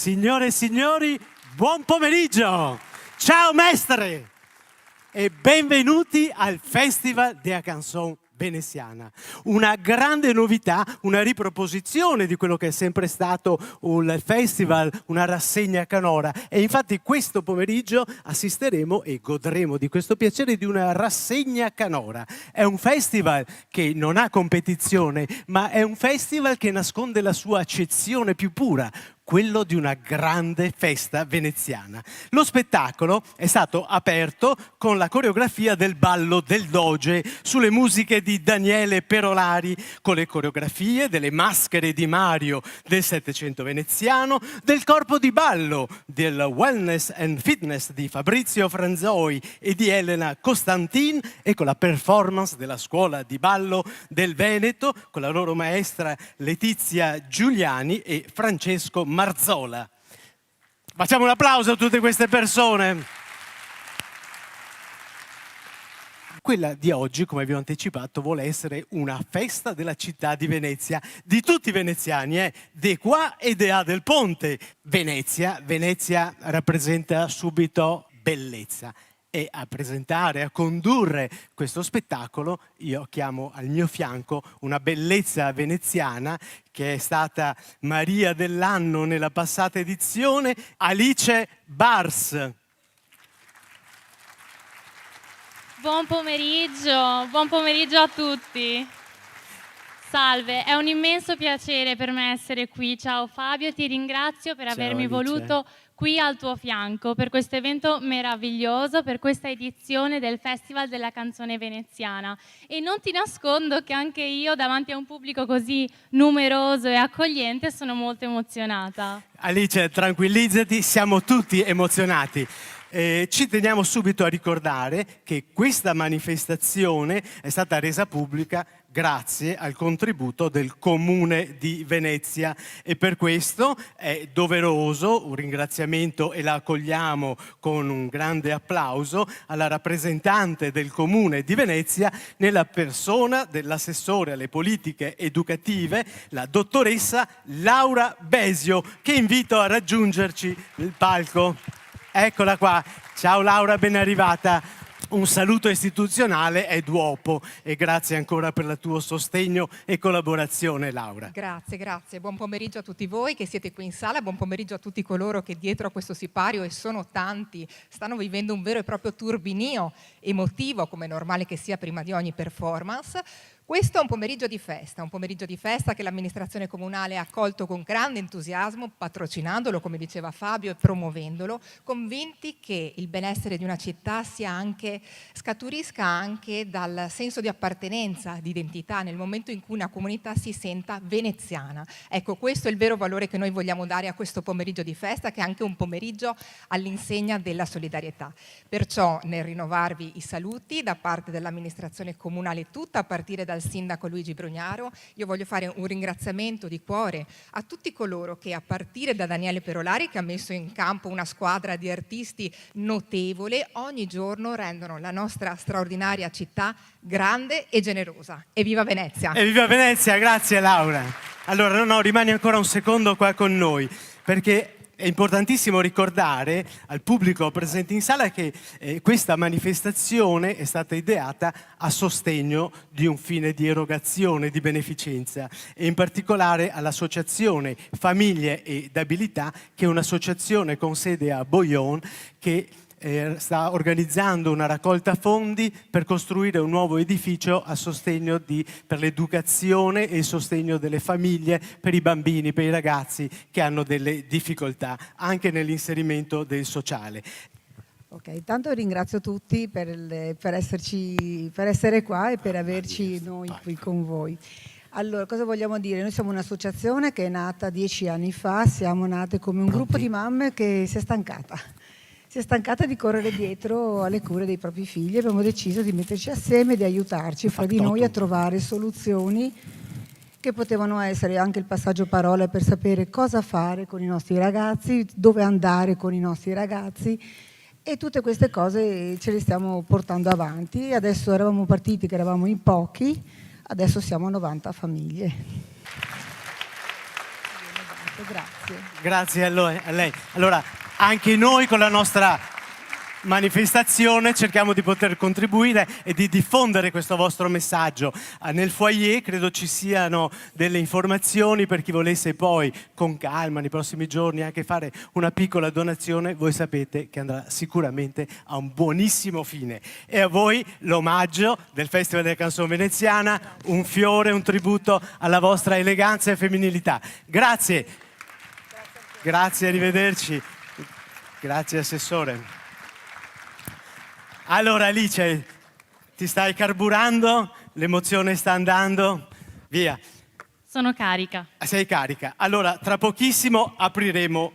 Signore e signori, buon pomeriggio! Ciao mestre! E benvenuti al Festival della Canzone Veneziana. Una grande novità, una riproposizione di quello che è sempre stato un festival, una rassegna canora. E infatti questo pomeriggio assisteremo e godremo di questo piacere di una rassegna canora. È un festival che non ha competizione, ma è un festival che nasconde la sua accezione più pura, quello di una grande festa veneziana. Lo spettacolo è stato aperto con la coreografia del ballo del Doge sulle musiche di Daniele Perolari, con le coreografie delle maschere di Mario del Settecento veneziano, del corpo di ballo del Wellness and Fitness di Fabrizio Franzoi e di Elena Costantin e con la performance della scuola di ballo del Veneto con la loro maestra Letizia Giuliani e Francesco Marzola. Facciamo un applauso a tutte queste persone. Quella di oggi, come vi ho anticipato, vuole essere una festa della città di Venezia, di tutti i veneziani, de qua e de là del ponte. Venezia rappresenta subito bellezza. E a presentare, a condurre questo spettacolo, io chiamo al mio fianco una bellezza veneziana che è stata Maria dell'anno nella passata edizione, Alice Bars. Buon pomeriggio a tutti. Salve, è un immenso piacere per me essere qui. Ciao Fabio, ti ringrazio per avermi voluto qui al tuo fianco per questo evento meraviglioso, per questa edizione del Festival della Canzone Veneziana. E non ti nascondo che anche io, davanti a un pubblico così numeroso e accogliente, sono molto emozionata. Alice, tranquillizzati, siamo tutti emozionati. Ci teniamo subito a ricordare che questa manifestazione è stata resa pubblica grazie al contributo del Comune di Venezia e per questo è doveroso un ringraziamento e la accogliamo con un grande applauso alla rappresentante del Comune di Venezia nella persona dell'assessore alle politiche educative, la dottoressa Laura Besio, che invito a raggiungerci il palco. Eccola qua, ciao Laura, ben arrivata. Un saluto istituzionale è duopo e grazie ancora per il tuo sostegno e collaborazione, Laura. Grazie, buon pomeriggio a tutti voi che siete qui in sala, buon pomeriggio a tutti coloro che dietro a questo sipario, e sono tanti, stanno vivendo un vero e proprio turbinio emotivo, come è normale che sia prima di ogni performance. Questo è un pomeriggio di festa che l'amministrazione comunale ha accolto con grande entusiasmo, patrocinandolo, come diceva Fabio, e promuovendolo, convinti che il benessere di una città scaturisca anche dal senso di appartenenza, di identità, nel momento in cui una comunità si senta veneziana. Ecco, questo è il vero valore che noi vogliamo dare a questo pomeriggio di festa, che è anche un pomeriggio all'insegna della solidarietà. Perciò, nel rinnovarvi i saluti da parte dell'amministrazione comunale tutta, a partire dal sindaco Luigi Brugnaro, io voglio fare un ringraziamento di cuore a tutti coloro che, a partire da Daniele Perolari, che ha messo in campo una squadra di artisti notevole, ogni giorno rendono la nostra straordinaria città grande e generosa. Evviva Venezia! Evviva Venezia, grazie Laura. Allora, rimani ancora un secondo qua con noi, perché è importantissimo ricordare al pubblico presente in sala che questa manifestazione è stata ideata a sostegno di un fine di erogazione, di beneficenza e in particolare all'associazione Famiglie ed Abilità, che è un'associazione con sede a Boyon che sta organizzando una raccolta fondi per costruire un nuovo edificio a sostegno per l'educazione e il sostegno delle famiglie, per i bambini, per i ragazzi che hanno delle difficoltà anche nell'inserimento del sociale. Ok, intanto ringrazio tutti per essere qua e per averci noi qui con voi. Allora, cosa vogliamo dire? Noi siamo un'associazione che è nata 10 anni fa, siamo nate come un gruppo di mamme che si è stancata di correre dietro alle cure dei propri figli. Abbiamo deciso di metterci assieme e di aiutarci fra di noi a trovare soluzioni che potevano essere anche il passaggio parola per sapere cosa fare con i nostri ragazzi, dove andare con i nostri ragazzi, e tutte queste cose ce le stiamo portando avanti. Adesso eravamo partiti che eravamo in pochi, adesso siamo 90 famiglie. Grazie. Grazie a lei. Allora, anche noi con la nostra manifestazione cerchiamo di poter contribuire e di diffondere questo vostro messaggio. Nel foyer credo ci siano delle informazioni per chi volesse poi con calma nei prossimi giorni anche fare una piccola donazione. Voi sapete che andrà sicuramente a un buonissimo fine. E a voi l'omaggio del Festival della Canzone Veneziana, un fiore, un tributo alla vostra eleganza e femminilità. Grazie. Grazie, arrivederci. Grazie Assessore. Allora Alice, ti stai carburando? L'emozione sta andando? Via. Sono carica. Sei carica. Allora, tra pochissimo apriremo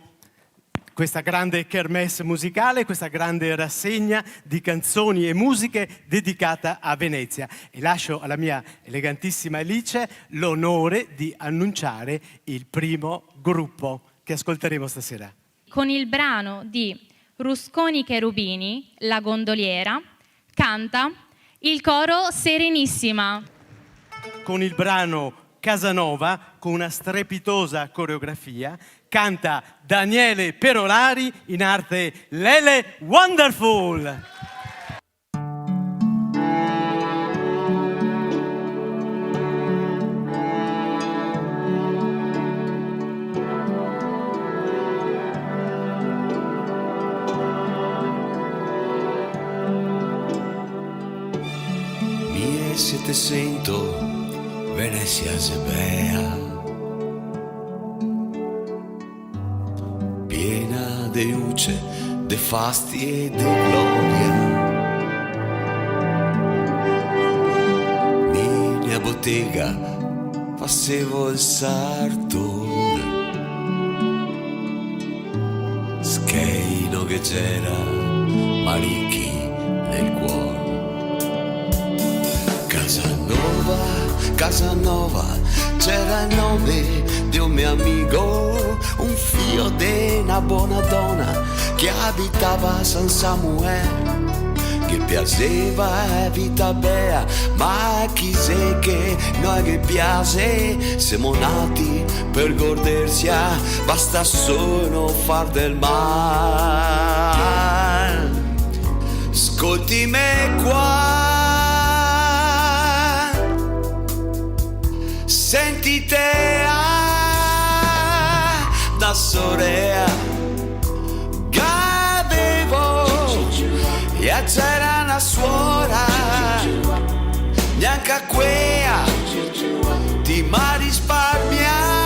questa grande kermesse musicale, questa grande rassegna di canzoni e musiche dedicata a Venezia. E lascio alla mia elegantissima Alice l'onore di annunciare il primo gruppo che ascolteremo stasera. Con il brano di Rusconi Cherubini, La gondoliera, canta il coro Serenissima. Con il brano Casanova, con una strepitosa coreografia, canta Daniele Perolari, in arte Lele Wonderful. Se te sento, Venezia se bea, piena de luce, de fasti e de gloria. Minha bottega facevo il sarto, scheino che c'era, marichi nel cuore. Casanova, c'era il nome di un mio amico, un figlio di una buona donna che abitava a San Samuele, che piaceva vita bella, ma chi sa che noi che piace siamo nati per godersi, basta solo far del male. Ascolti me qua, sentite da sorea cadevo e c'era una suora neanche a quea ti ma risparmia.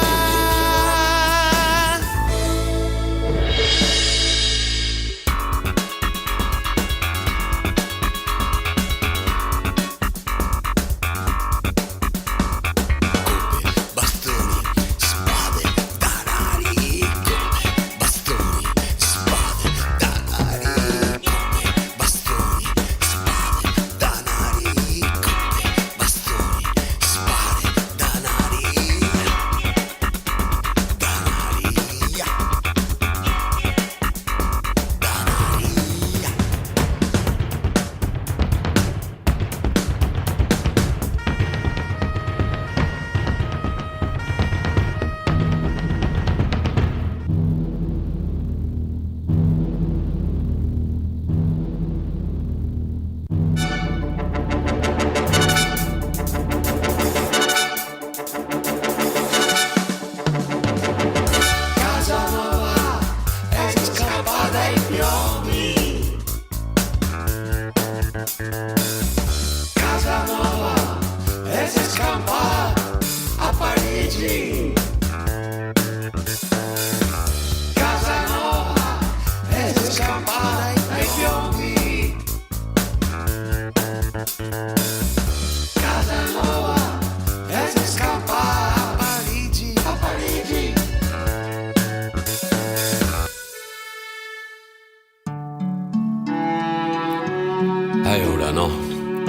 E ora no,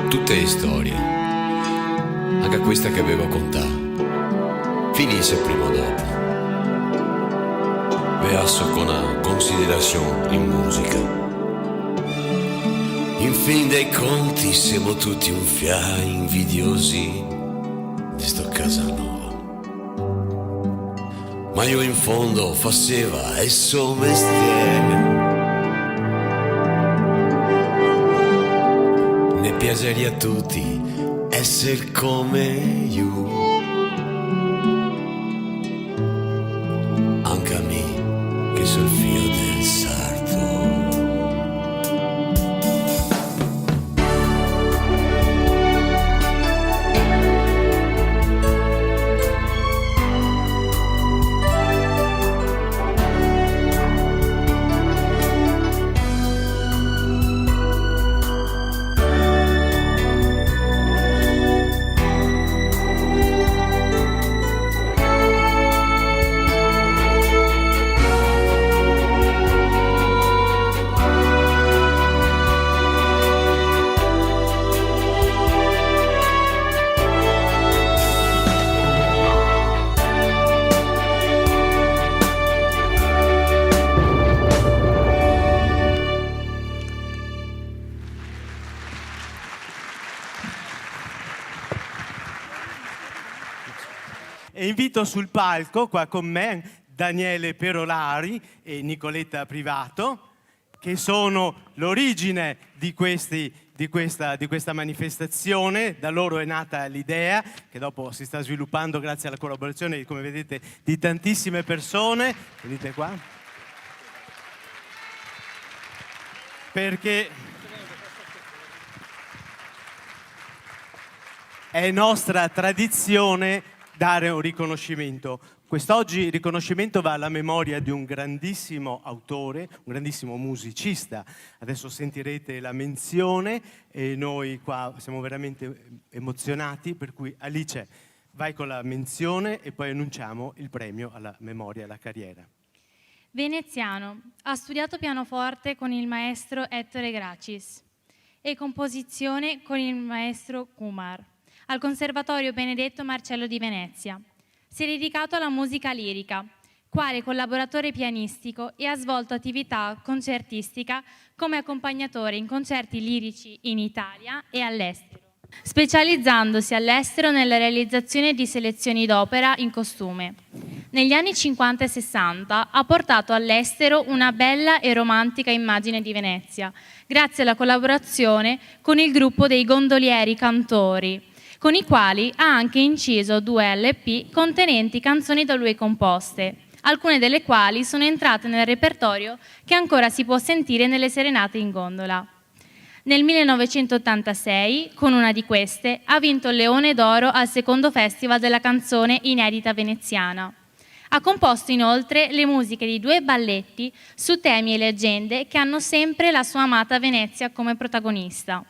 tutte storie, anche questa che avevo contato, finisce prima o dopo. Verso con una considerazione in musica. In fin dei conti siamo tutti un fia invidiosi di sto Casanova. ma io in fondo faceva il suo mestiere. Ne piaceria a tutti essere come io, anche a me che sul filo del sarto. E invito sul palco qua con me Daniele Perolari e Nicoletta Privato, che sono l'origine di questa manifestazione. Da loro è nata l'idea, che dopo si sta sviluppando grazie alla collaborazione, come vedete, di tantissime persone. Venite qua. Perché è nostra tradizione dare un riconoscimento. Quest'oggi il riconoscimento va alla memoria di un grandissimo autore, un grandissimo musicista. Adesso sentirete la menzione e noi qua siamo veramente emozionati, per cui Alice vai con la menzione e poi annunciamo il premio alla memoria e alla carriera. Veneziano, ha studiato pianoforte con il maestro Ettore Gracis e composizione con il maestro Kumar al Conservatorio Benedetto Marcello di Venezia. Si è dedicato alla musica lirica, quale collaboratore pianistico, e ha svolto attività concertistica come accompagnatore in concerti lirici in Italia e all'estero, specializzandosi all'estero nella realizzazione di selezioni d'opera in costume. Negli anni 50 e 60 ha portato all'estero una bella e romantica immagine di Venezia, grazie alla collaborazione con il gruppo dei Gondolieri Cantori, con i quali ha anche inciso 2 LP contenenti canzoni da lui composte, alcune delle quali sono entrate nel repertorio che ancora si può sentire nelle serenate in gondola. Nel 1986, con una di queste, ha vinto il Leone d'Oro al secondo Festival della canzone inedita veneziana. Ha composto inoltre le musiche di 2 balletti su temi e leggende che hanno sempre la sua amata Venezia come protagonista,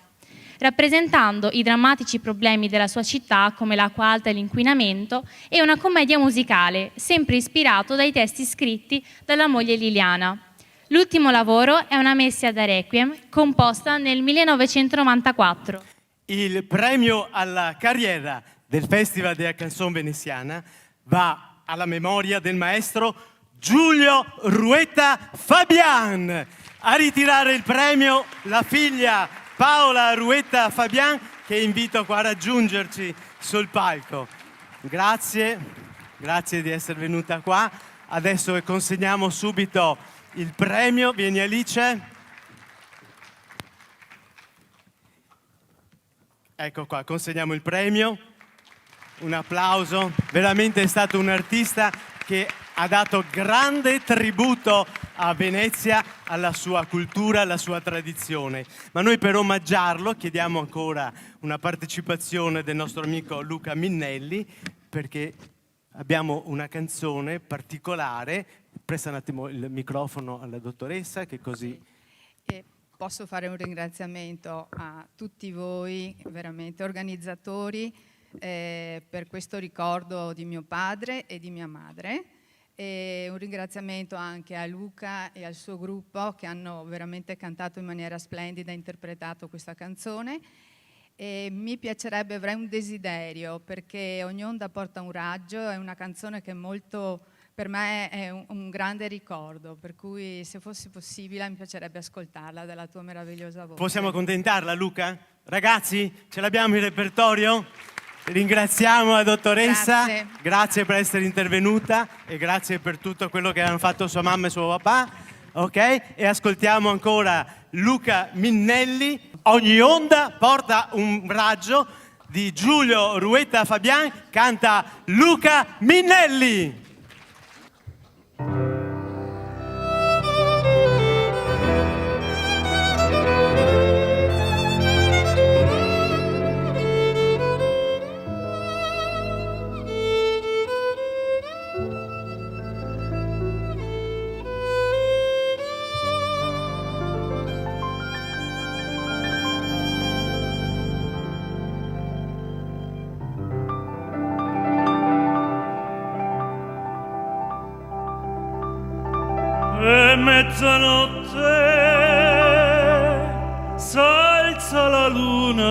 rappresentando i drammatici problemi della sua città come l'acqua alta e l'inquinamento, e una commedia musicale, sempre ispirato dai testi scritti dalla moglie Liliana. L'ultimo lavoro è una Messia da Requiem, composta nel 1994. Il premio alla carriera del Festival della Canzone Veneziana va alla memoria del maestro Giulio Ruetta Fabian. A ritirare il premio la figlia Paola Ruetta Fabian, che invito qua a raggiungerci sul palco. Grazie di essere venuta qua. Adesso consegniamo subito il premio. Vieni Alice. Ecco qua, consegniamo il premio. Un applauso. Veramente è stato un artista che ha dato grande tributo a Venezia, alla sua cultura, alla sua tradizione. Ma noi per omaggiarlo chiediamo ancora una partecipazione del nostro amico Luca Minnelli, perché abbiamo una canzone particolare. Presta un attimo il microfono alla dottoressa, che così... Posso fare un ringraziamento a tutti voi, veramente organizzatori, per questo ricordo di mio padre e di mia madre. E un ringraziamento anche a Luca e al suo gruppo, che hanno veramente cantato in maniera splendida e interpretato questa canzone. E mi piacerebbe, avrei un desiderio, perché ogni onda porta un raggio, è una canzone che molto, per me è un grande ricordo, per cui se fosse possibile mi piacerebbe ascoltarla dalla tua meravigliosa voce. Possiamo accontentarla, Luca? Ragazzi, ce l'abbiamo in repertorio? Ringraziamo la dottoressa, Grazie. per essere intervenuta e grazie per tutto quello che hanno fatto sua mamma e suo papà. Ok? E ascoltiamo ancora Luca Minnelli. Ogni onda porta un raggio di Giulio Ruetta Fabian, canta Luca Minnelli. E mezzanotte s'alza la luna,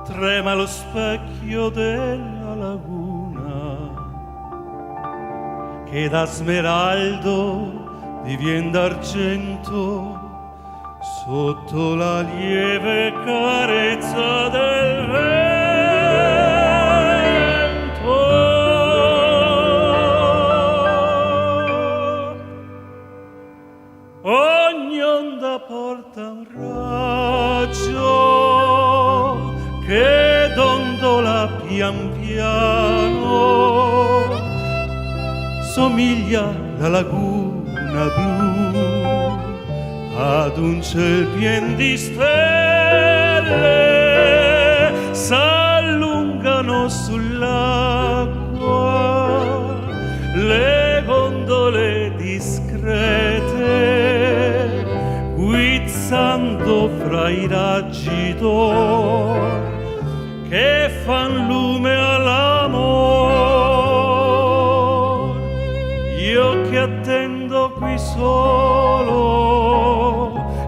trema lo specchio della laguna, che da smeraldo divien d'argento sotto la lieve carezza del vento. Ogni onda porta un raggio che dondola pian piano, somiglia la laguna blu ad un ciel pien di stelle, s'allungano sull'acqua le gondole discrete, guizzando fra i raggi d'or che fan lume all'amor. Io che attendo qui solo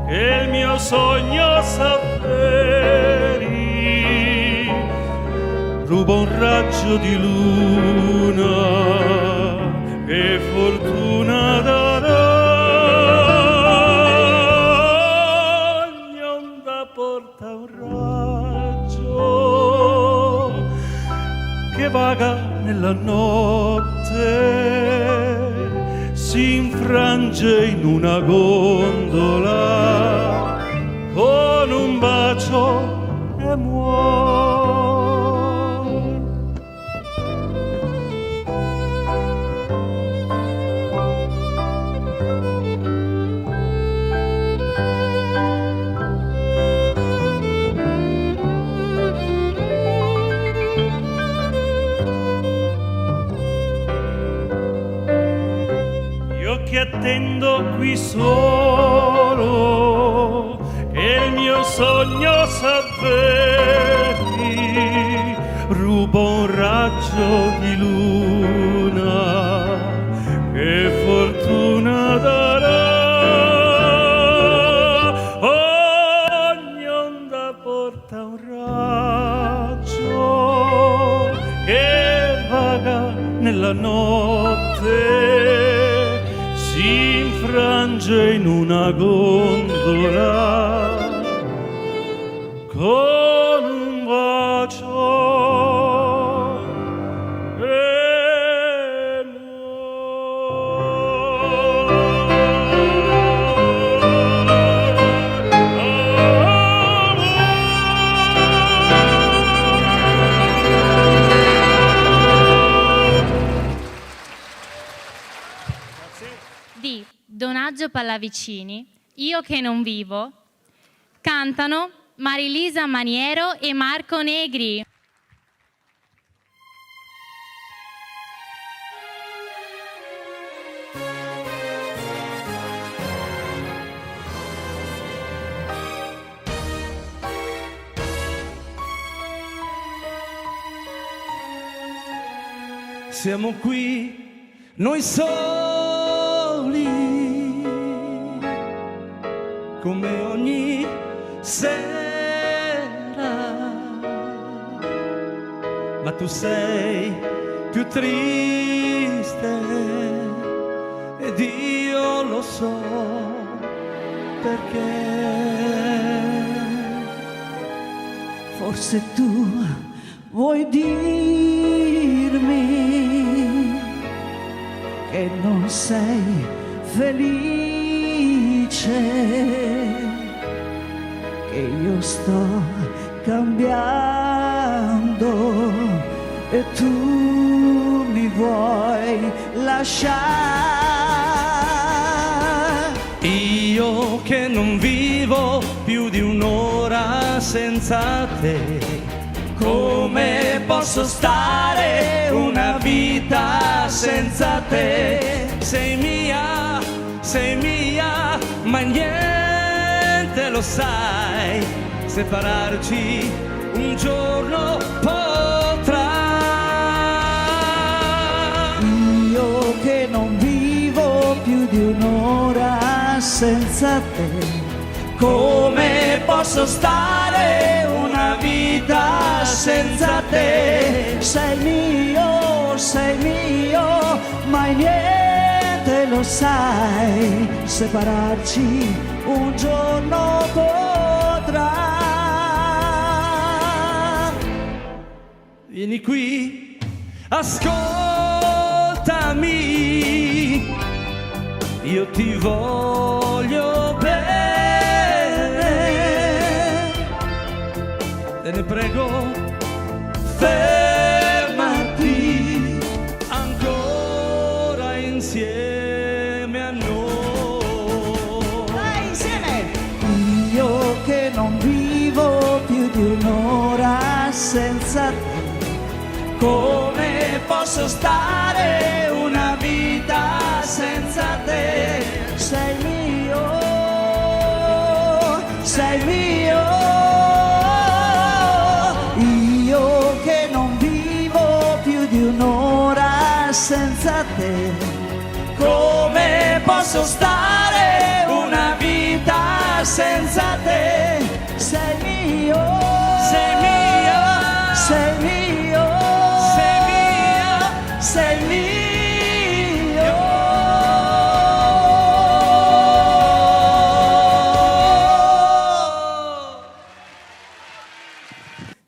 che il mio sogno s'avveri, rubo un raggio di luna che fortuna darà. Ogni onda porta un raggio che vaga nella notte, si infrange in una gondola con un bacio e muore. Che attendo qui solo che il mio sogno s'avveri, rubo un raggio di luna che fortuna darà. Ogni onda porta un raggio che vaga nella notte, si infrange in una gondola con un bacio e Di Donaggio Pallavicini, Io che non vivo, cantano Marilisa Maniero e Marco Negri. Siamo qui, noi soli, come ogni sera, ma tu sei più triste ed io lo so perché. Forse tu vuoi dirmi che non sei felice, che io sto cambiando e tu mi vuoi lasciare. Io che non vivo più di un'ora senza te, come posso stare una vita senza te? Sei mia, ma niente lo sai, separarci un giorno potrà. Io che non vivo più di un'ora senza te, come posso stare una vita senza te? Sei mio, mai niente lo sai, separarci un giorno potrà. Vieni qui, ascoltami, io ti voglio bene, te ne prego, fermati ancora insieme a noi. Vai insieme! Io che non vivo più di un'ora senza te, come posso stare una vita senza te? Sei mio, io che non vivo più di un'ora senza te, come posso stare una vita senza te? Sei mio, sei mio, sei mio.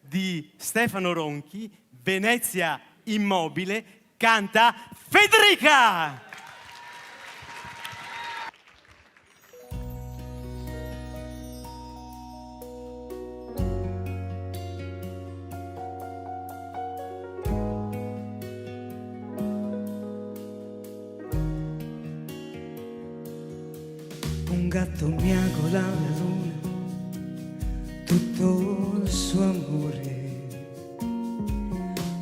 Di Stefano Ronchi, Venezia Immobile, canta Federica! Un gatto miagola la luna, tutto il suo amore,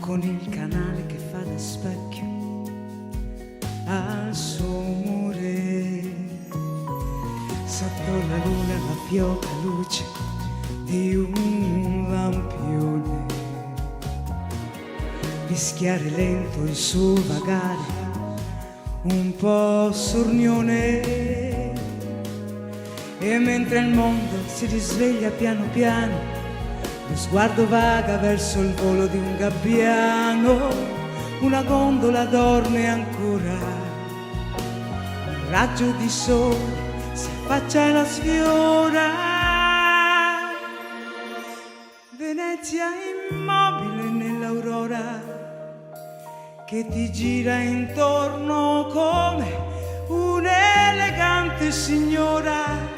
con il canale che fa da specchio al suo mure. Sotto la luna la fioca luce di un lampione, fischiare lento il suo vagare un po' sornione. E mentre il mondo si risveglia piano piano, lo sguardo vaga verso il volo di un gabbiano, una gondola dorme ancora, un raggio di sole si affaccia e la sfiora. Venezia immobile nell'aurora, che ti gira intorno come un'elegante signora.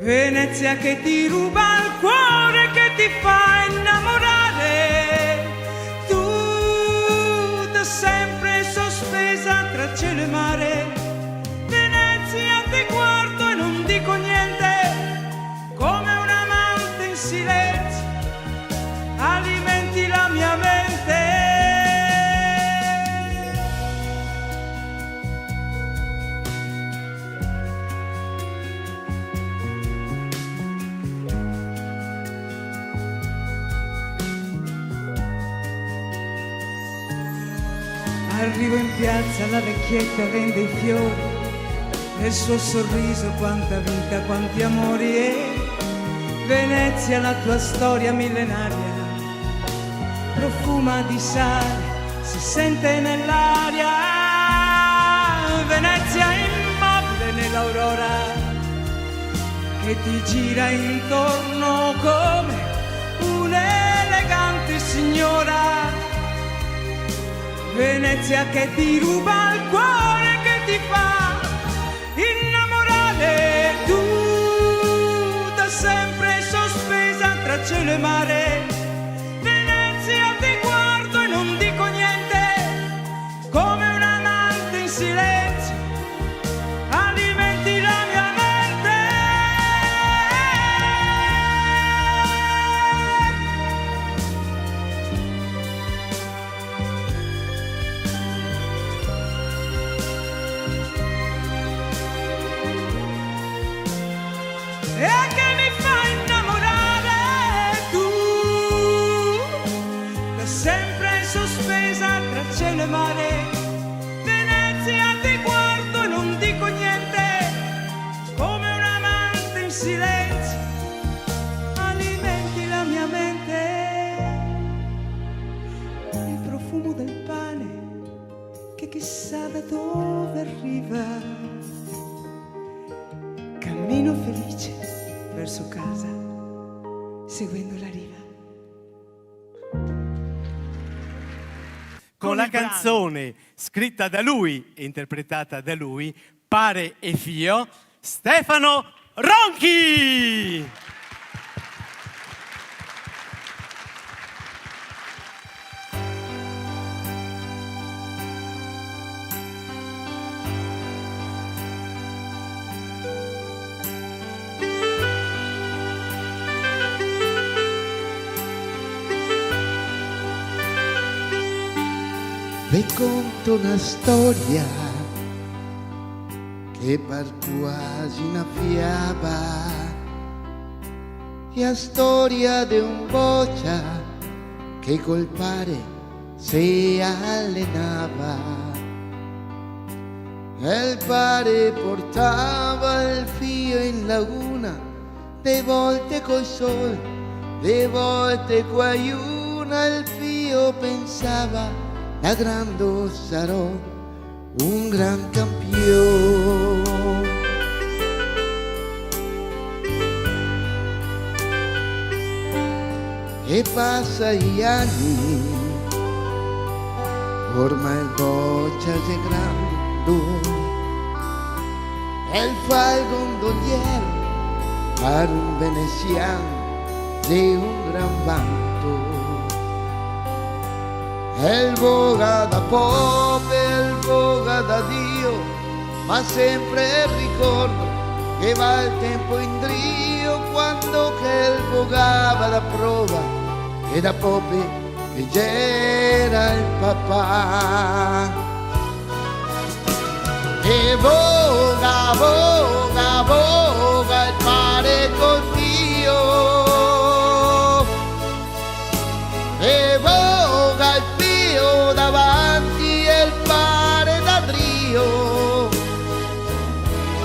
Venezia che ti ruba il cuore, che ti fa innamorare, tu da sempre sospesa tra cielo e mare. Venezia ti guardo e non dico niente, come un amante in silenzio alimenti la mia mente. Arrivo in piazza, la vecchietta vende i fiori, nel suo sorriso quanta vita, quanti amori. E Venezia, la tua storia millenaria, profuma di sale, si sente nell'aria. Venezia immobile nell'aurora, che ti gira intorno come Venezia che ti ruba il cuore, che ti fa innamorare. Tu da sempre sospesa tra cielo e mare. Venezia ti guardo e non dico niente, come un amante in silenzio alimenti la mia mente. E che mi fa innamorare tu, da sempre sospesa tra cielo e mare. Venezia ti guardo e non dico niente, come un amante in silenzio alimenti la mia mente. Il profumo del pane che chissà da dove arriva. Cammino felice verso casa, seguendo la riva. Con la canzone scritta da lui e interpretata da lui, Pare e Fio, Stefano Ronchi! Vi conto una storia che par quasi una fiaba, la storia di un boccia che col pare si allenava. El pare portava il fio in laguna, de volte col sol, de volte quaiuna. Il fio pensava: da grande sarò un gran campione. E passa gli anni, ormai il boccia è grande, e il fa il gondoliero per un veneziano di un gran vanto. El voga da pope, el voga da Dio, ma sempre ricordo che va il tempo in drio, quando che el vogava da prova e da pope che c'era il papà. E voga, voga, voga il mare con Dio, e voga il Dio davanti e il pare da Drio.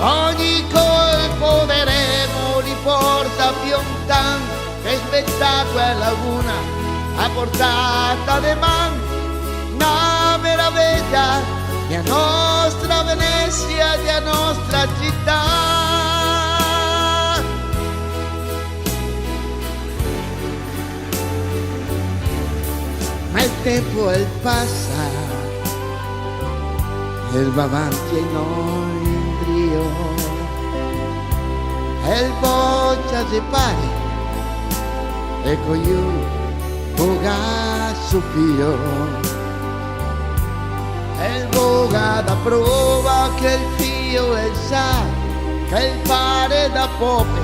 Ogni colpo de remo li porta più lontano, che spettacolo è laguna a portata de man. Una meraviglia della nostra Venezia, della nostra città. Ma il tempo el passa, el va avanti e noi in drio, el boccia se pare, ecco io voga su fio. El voga da prova che il fio el sa, che il pare da pope,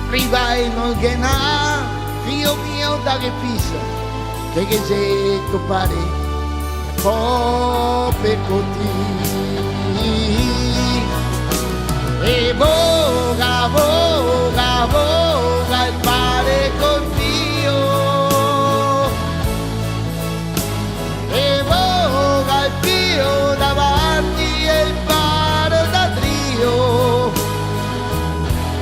arriva in olghenà, fio mio da che fissa, che se tu pare pope così. E voga, voga, voga il pare con Dio, e voga il Dio davanti e il pare da Dio.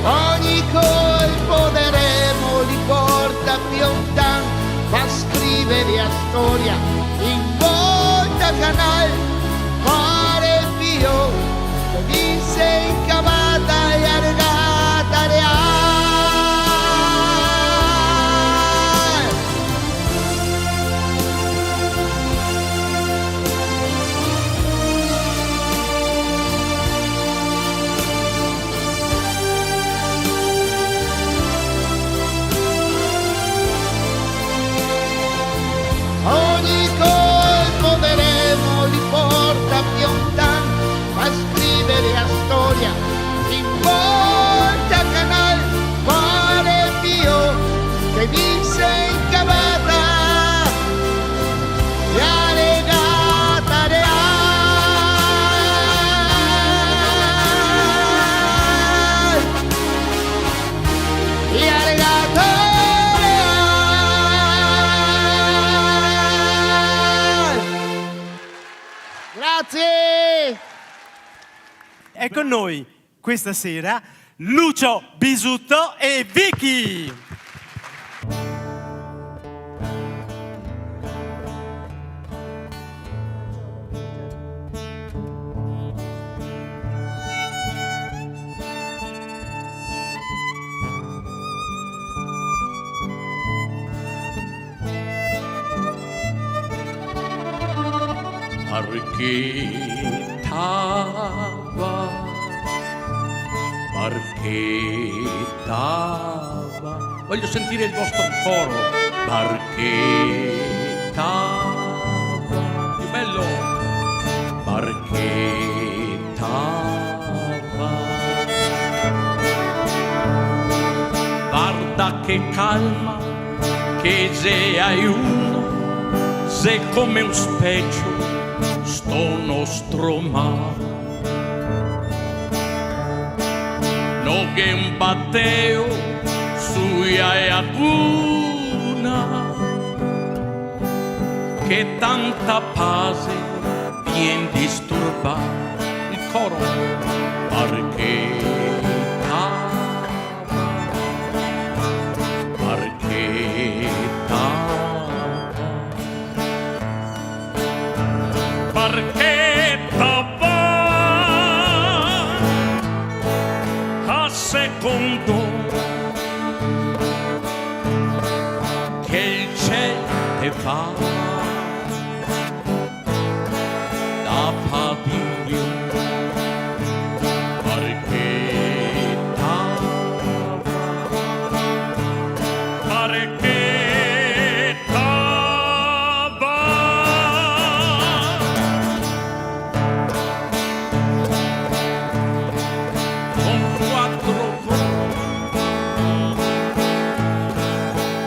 Ogni colpo de remo li porta più lontano, fa scrivere a storia in volta canal. Pare il Pio dice incavata e argata real. ogni colpo veremo li porta più lontano, a scrivere a storia, in volta canale, quale Dio che vinse in cavata, la legata reale, la legata reale. Grazie. È con noi questa sera Lucio Bisutto e Vicky. Barchettava. Voglio sentire il vostro coro. Barchettava. Più bello. Barchettava. Guarda che calma, che se hai uno, se come un specchio sto nostro mare. No che un batteo sui aiacuna, che tanta pace vien disturbare. Il coro. Barchettava a secondo che il cielo te fa da pavilion.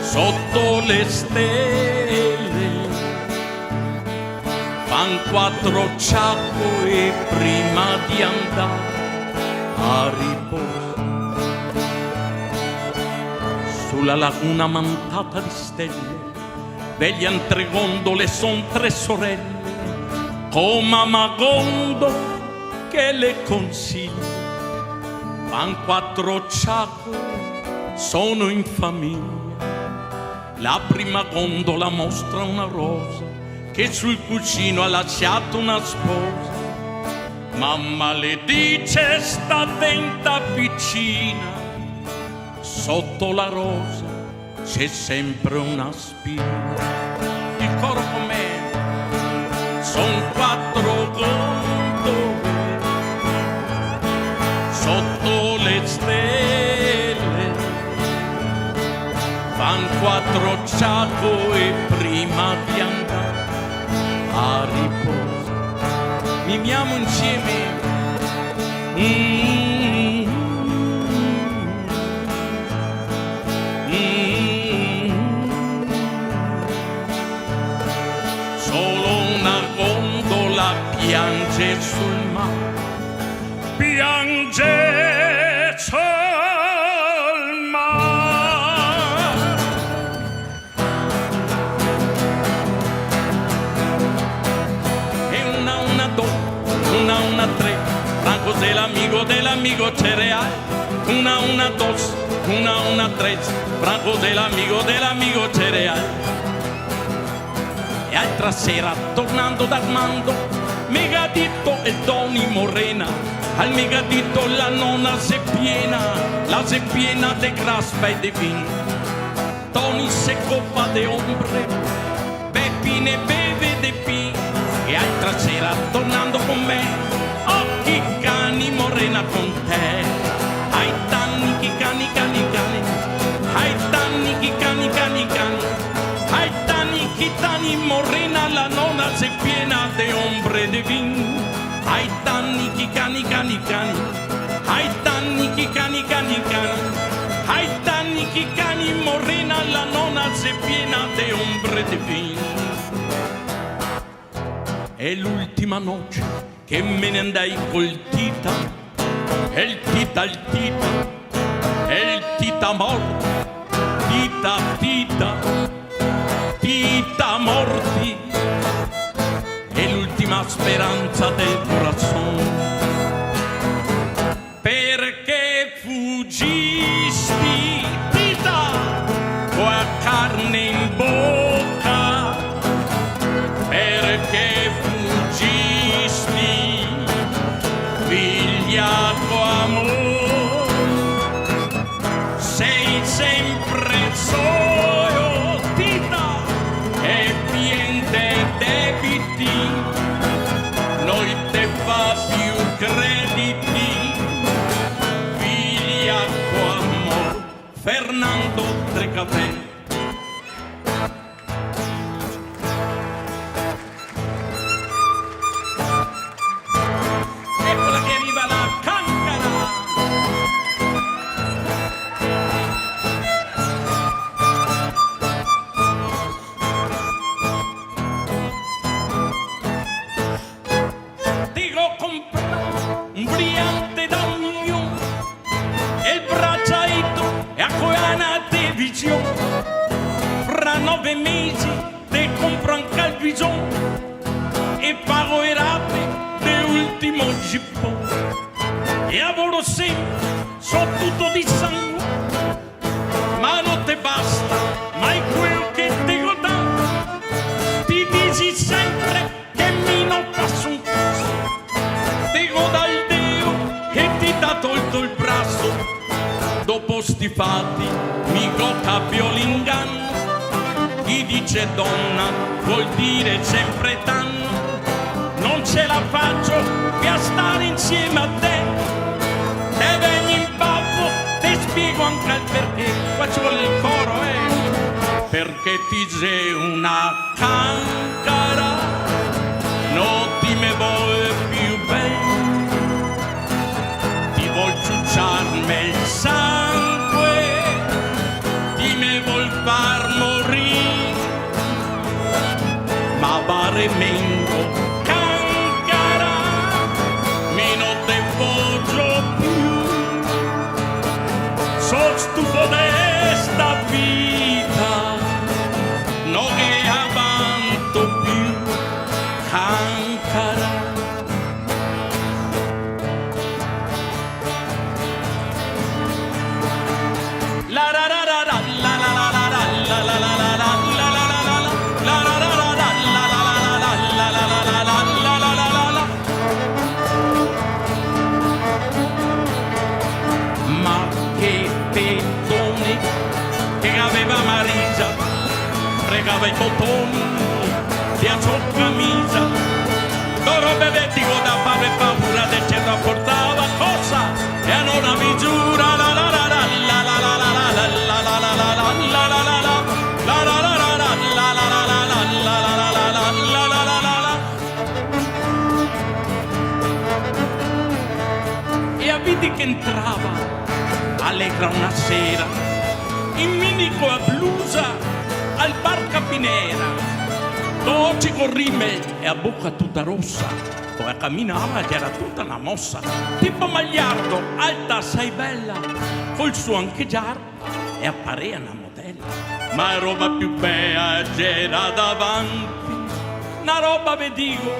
Sotto le stelle fan 4 ciacco e prima di andare a riposo sulla laguna mantata di stelle veglian 3 gondole, son 3 sorelle con mamma Gondo che le consiglia. Fan 4 ciacco, sono in famiglia. La prima gondola mostra una rosa che sul cuscino ha lasciato una sposa. Mamma le dice sta attenta vicina, sotto la rosa c'è sempre una spina. Il coro con me. Son 4 gondole sotto le stelle, fan 4 ciacco e prima di andare a riposo mimiamo insieme. Solo una gondola piange sul mare, piange sul mare. E una due, una tre, Franco dell'amigo cereale. Una dos, una tre, Franco dell'amigo cereale. E altra sera, tornando da Armando, Megadito e Tony Morena. Al Megadito la nonna se piena de graspa e de vin. Tony se copa de hombre, Peppi ne beve de pin. E altra sera, tornando con me, occhi cani Morena con te. Ai tanni chi cani, ai tanni chi cani, ai tanni Tani morena, la nonna se piena de ombre de vin. Ai tanni chi cani cani cani, ai tanni chi cani cani cani, ai tanni chi cani morena, la nonna se piena de ombre de vin. È l'ultima noce che me ne andai col Tita, e il Tita, e il Tita morto, Tita, Tita. Tita morti, è l'ultima speranza del corazon. Perché fuggisti, Tita, con carne in bocca? Perché fuggisti, figlia con amore? Sei sempre solo, Tita, e pien de debiti, noi te fa più crediti, figlia con amor, Fernando Trecapelli. Eccola che arriva la cancana. Un brillante da un milione e il bracciaito è a Coana televisione. Fra 9 mesi te compro anche il bison e pago i rate dell'ultimo gippo. E lavoro sempre, so tutto di sangue, ma non te basta mai quello che te godam. Ti dici sempre che mi non passo un cazzo. Dico dal Dio che ti t'ha tolto il braccio. Dopo sti fatti mi cambio l'inganno. Chi dice donna vuol dire sempre tanto. Non ce la faccio più a stare insieme a te. Te venni in babbo, ti spiego anche il perché. Qua ci vuole il coro, perché ti sei una cancara, non ti me vuoi più bene, ti vuol ciucciarmi il sangue, ti me vuol far morire, ma varamente cancara, mi non te voglio più, so stufo di sta vita, non che avanto più, cancara. La la la la la la la la la la la la la la. Ma che pettone che aveva Marisa, fregava i bottoni di a sua camisa, loro bevetico da fare paura del cielo portava cosa e a non mi giura la la la la la la la la la la la la la la la la la la. E a vidi che entrava allegra una sera in minico a blusa al bar Capinera, dolce con rime e a bocca tutta rossa, poi camminava che era tutta una mossa, tipo Magliardo, alta sei bella, col suo ancheggiar e apparea una modella, ma è roba più bella c'era davanti, una roba vedigo,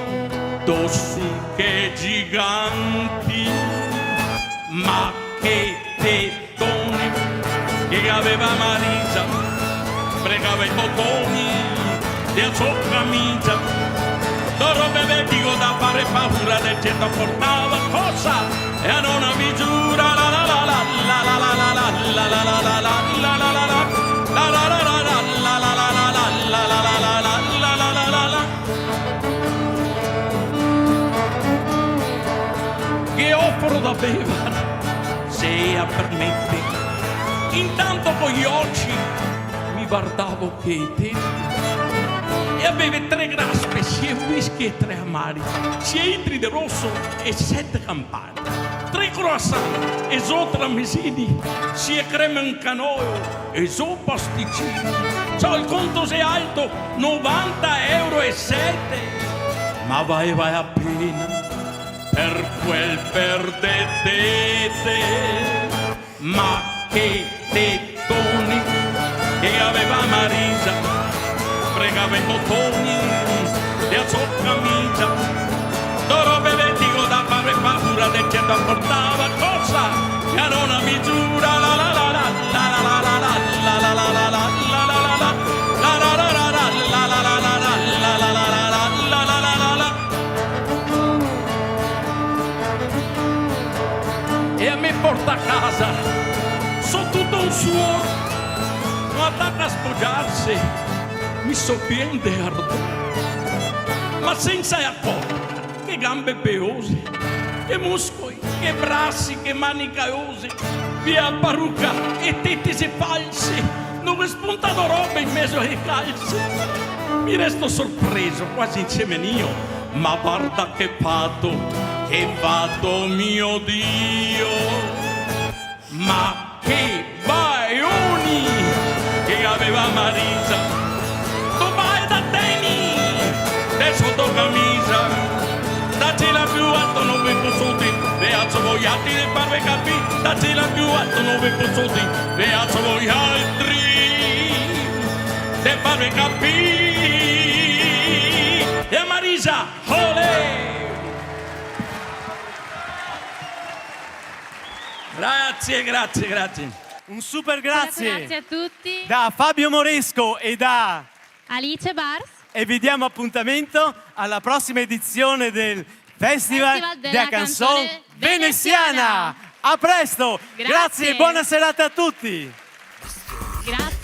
dossi che giganti, ma che tettoni che aveva Marisa, fregava i bottoni della sua camicia, loro bevetico da fare paura del cielo portava cosa e a non mi giura la la la la la la la la la la la la la la la la la. Che offro da bevere, se a permette. Intanto con gli occhi mi guardavo che te beve 3 graspe, sia whisky e 3 amari, sia itride rosso e 7 campari, 3 croissant e so tramezzini, sia crema in canoe e so pasticcini. Ciao, il conto se alto, 90,07 €, ma vai appena per quel perdete. Ma che tettoni che aveva Marisa, fregava i bottoni della sua camicia, d'oro bevetico da fare paura del che portava cosa che a non misura. La la la la la la la la la la la la la e a me porta a casa, so tutto un suo, ma attacca a sposarsi, mi soppiende ardore, ma senza accorgere che gambe peose, che muscoli, che bracci, che mani caiose, via parrucca e tetti se falsi, dove spuntano roba in mezzo ai calzi. Mi resto sorpreso, quasi insieme io, ma guarda che patto, che vado mio Dio, ma che baioni che aveva Marisa, tu vai da teni, del sotto camisa, dacci la più alto, non vi consulti, ve alzo voi altri di farvi capire, dacci la più alto, non vi consulti, ve alzo voi altri di farvi capire. E a Marisa, olè! Grazie. Un super grazie Grazie a tutti. da Fabio Moresco e da Alice Bars. e vi diamo appuntamento alla prossima edizione del Festival della Canzone Veneziana. A presto, grazie e buona serata a tutti. Grazie.